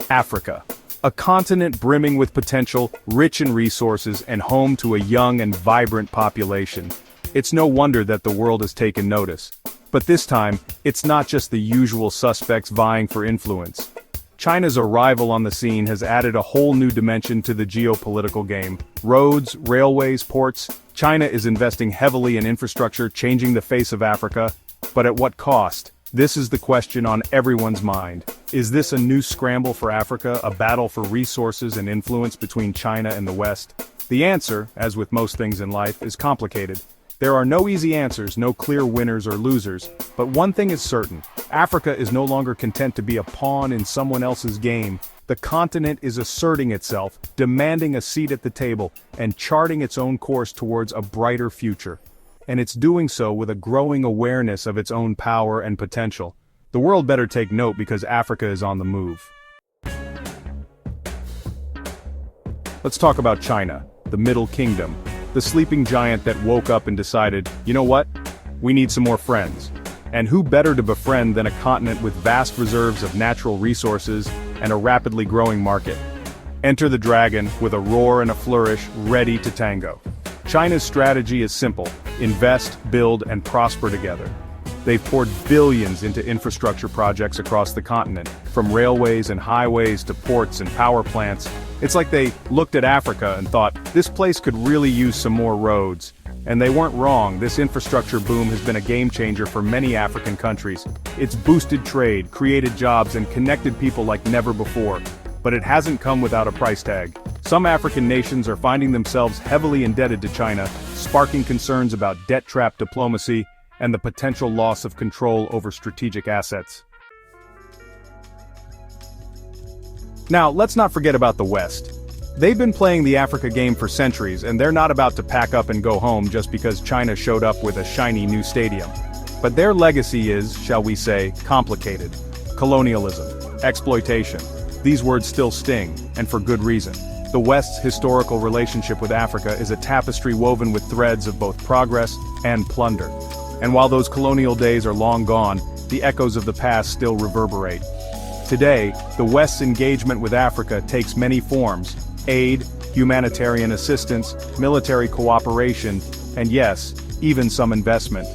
Africa. A continent brimming with potential, rich in resources, and home to a young and vibrant population. It's no wonder that the world has taken notice. But this time, it's not just the usual suspects vying for influence. China's arrival on the scene has added a whole new dimension to the geopolitical game. Roads, railways, ports. China is investing heavily in infrastructure, changing the face of Africa. But at what cost? This is the question on everyone's mind. Is this a new scramble for Africa, a battle for resources and influence between China and the West? The answer, as with most things in life, is complicated. There are no easy answers, no clear winners or losers, but one thing is certain: Africa is no longer content to be a pawn in someone else's game. The continent is asserting itself, demanding a seat at the table, and charting its own course towards a brighter future. And it's doing so with a growing awareness of its own power and potential. The world better take note because Africa is on the move. Let's talk about China, the Middle Kingdom. The sleeping giant that woke up and decided, you know what? We need some more friends. And who better to befriend than a continent with vast reserves of natural resources and a rapidly growing market? Enter the dragon with a roar and a flourish, ready to tango. China's strategy is simple: invest, build, and prosper together. They've poured billions into infrastructure projects across the continent, from railways and highways to ports and power plants. It's like they looked at Africa and thought, this place could really use some more roads. And they weren't wrong. This infrastructure boom has been a game changer for many African countries. It's boosted trade, created jobs, and connected people like never before. But it hasn't come without a price tag. Some African nations are finding themselves heavily indebted to China, sparking concerns about debt-trap diplomacy and the potential loss of control over strategic assets. Now, let's not forget about the West. They've been playing the Africa game for centuries, and they're not about to pack up and go home just because China showed up with a shiny new stadium. But their legacy is, shall we say, complicated. Colonialism, exploitation. These words still sting, and for good reason. The West's historical relationship with Africa is a tapestry woven with threads of both progress and plunder. And while those colonial days are long gone, the echoes of the past still reverberate. Today, the West's engagement with Africa takes many forms: aid, humanitarian assistance, military cooperation, and yes, even some investment.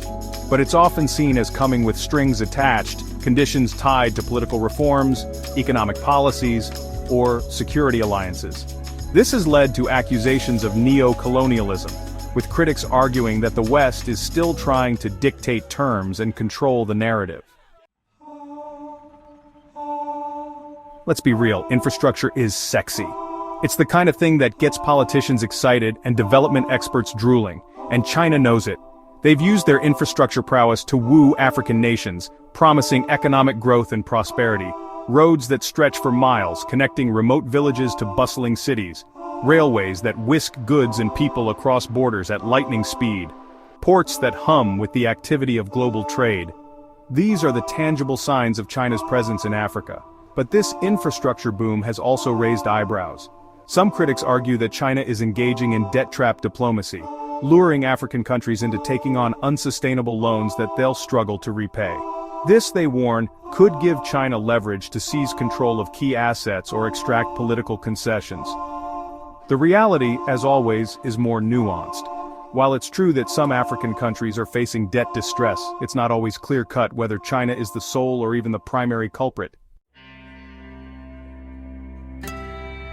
But it's often seen as coming with strings attached, conditions tied to political reforms, economic policies, or security alliances. This has led to accusations of neo-colonialism, with critics arguing that the West is still trying to dictate terms and control the narrative. Let's be real, infrastructure is sexy. It's the kind of thing that gets politicians excited and development experts drooling, and China knows it. They've used their infrastructure prowess to woo African nations, promising economic growth and prosperity. Roads that stretch for miles, connecting remote villages to bustling cities. Railways that whisk goods and people across borders at lightning speed. Ports that hum with the activity of global trade. These are the tangible signs of China's presence in Africa. But this infrastructure boom has also raised eyebrows. Some critics argue that China is engaging in debt-trap diplomacy, luring African countries into taking on unsustainable loans that they'll struggle to repay. This, they warn, could give China leverage to seize control of key assets or extract political concessions. The reality, as always, is more nuanced. While it's true that some African countries are facing debt distress, it's not always clear-cut whether China is the sole or even the primary culprit.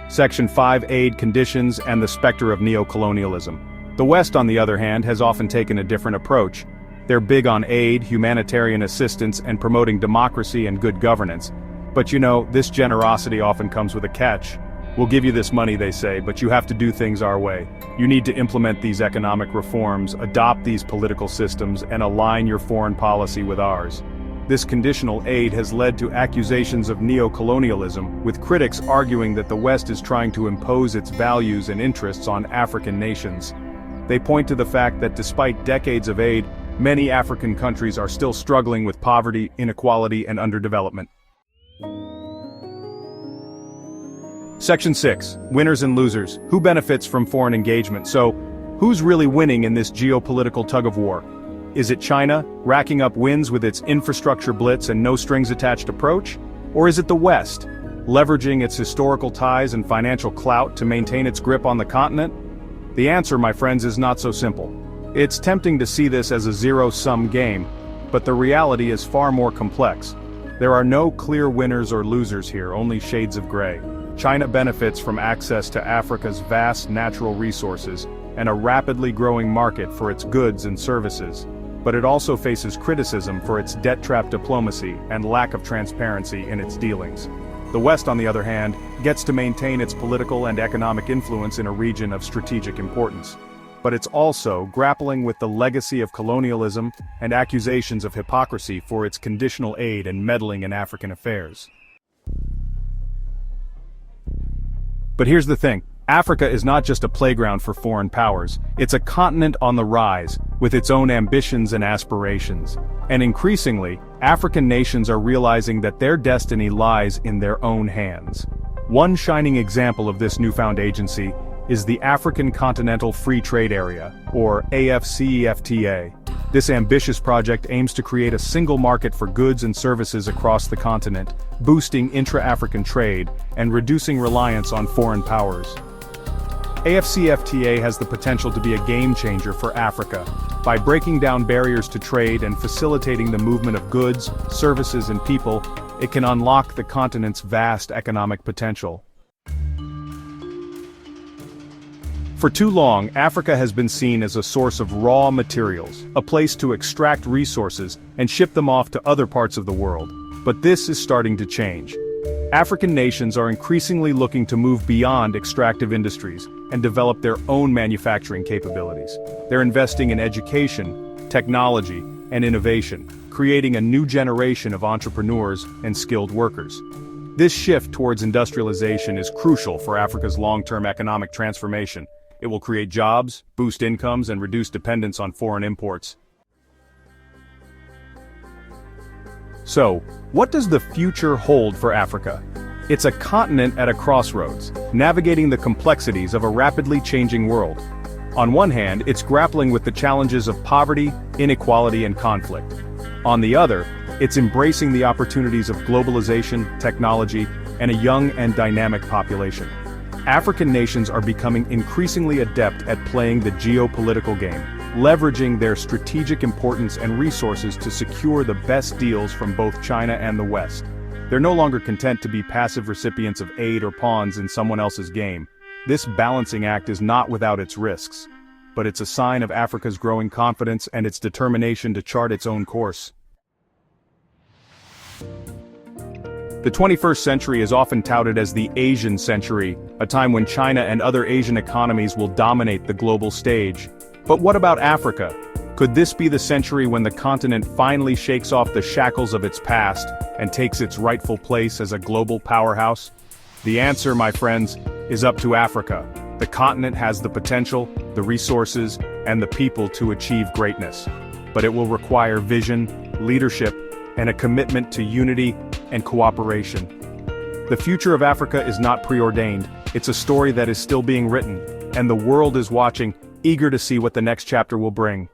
Section 5: Aid, Conditions, and the Specter of Neo-colonialism. The West, on the other hand, has often taken a different approach. They're big on aid, humanitarian assistance, and promoting democracy and good governance. But you know, this generosity often comes with a catch. We'll give you this money, they say, but you have to do things our way. You need to implement these economic reforms, adopt these political systems, and align your foreign policy with ours. This conditional aid has led to accusations of neo-colonialism, with critics arguing that the West is trying to impose its values and interests on African nations. They point to the fact that despite decades of aid, many African countries are still struggling with poverty, inequality, and underdevelopment. Section 6: Winners and Losers. Who benefits from foreign engagement? So, who's really winning in this geopolitical tug-of-war? Is it China, racking up wins with its infrastructure blitz and no-strings-attached approach? Or is it the West, leveraging its historical ties and financial clout to maintain its grip on the continent? The answer, my friends, is not so simple. It's tempting to see this as a zero-sum game, but the reality is far more complex. There are no clear winners or losers here, only shades of gray. China benefits from access to Africa's vast natural resources and a rapidly growing market for its goods and services, but it also faces criticism for its debt-trap diplomacy and lack of transparency in its dealings. The West, on the other hand, gets to maintain its political and economic influence in a region of strategic importance. But it's also grappling with the legacy of colonialism and accusations of hypocrisy for its conditional aid and meddling in African affairs. But here's the thing, Africa is not just a playground for foreign powers, it's a continent on the rise, with its own ambitions and aspirations. And increasingly, African nations are realizing that their destiny lies in their own hands. One shining example of this newfound agency is the African Continental Free Trade Area, or AfCFTA. This ambitious project aims to create a single market for goods and services across the continent, boosting intra-African trade and reducing reliance on foreign powers. AfCFTA has the potential to be a game-changer for Africa. By breaking down barriers to trade and facilitating the movement of goods, services and people, it can unlock the continent's vast economic potential. For too long, Africa has been seen as a source of raw materials, a place to extract resources and ship them off to other parts of the world. But this is starting to change. African nations are increasingly looking to move beyond extractive industries and develop their own manufacturing capabilities. They're investing in education, technology, and innovation, creating a new generation of entrepreneurs and skilled workers. This shift towards industrialization is crucial for Africa's long-term economic transformation. It will create jobs, boost incomes, and reduce dependence on foreign imports. So, what does the future hold for Africa? It's a continent at a crossroads, navigating the complexities of a rapidly changing world. On one hand, it's grappling with the challenges of poverty, inequality, and conflict. On the other, it's embracing the opportunities of globalization, technology, and a young and dynamic population. African nations are becoming increasingly adept at playing the geopolitical game, leveraging their strategic importance and resources to secure the best deals from both China and the West. They're no longer content to be passive recipients of aid or pawns in someone else's game. This balancing act is not without its risks, but it's a sign of Africa's growing confidence and its determination to chart its own course. The 21st century is often touted as the Asian century, a time when China and other Asian economies will dominate the global stage. But what about Africa? Could this be the century when the continent finally shakes off the shackles of its past and takes its rightful place as a global powerhouse? The answer, my friends, is up to Africa. The continent has the potential, the resources, and the people to achieve greatness. But it will require vision, leadership, and a commitment to unity and cooperation. The future of Africa is not preordained, it's a story that is still being written, and the world is watching, eager to see what the next chapter will bring.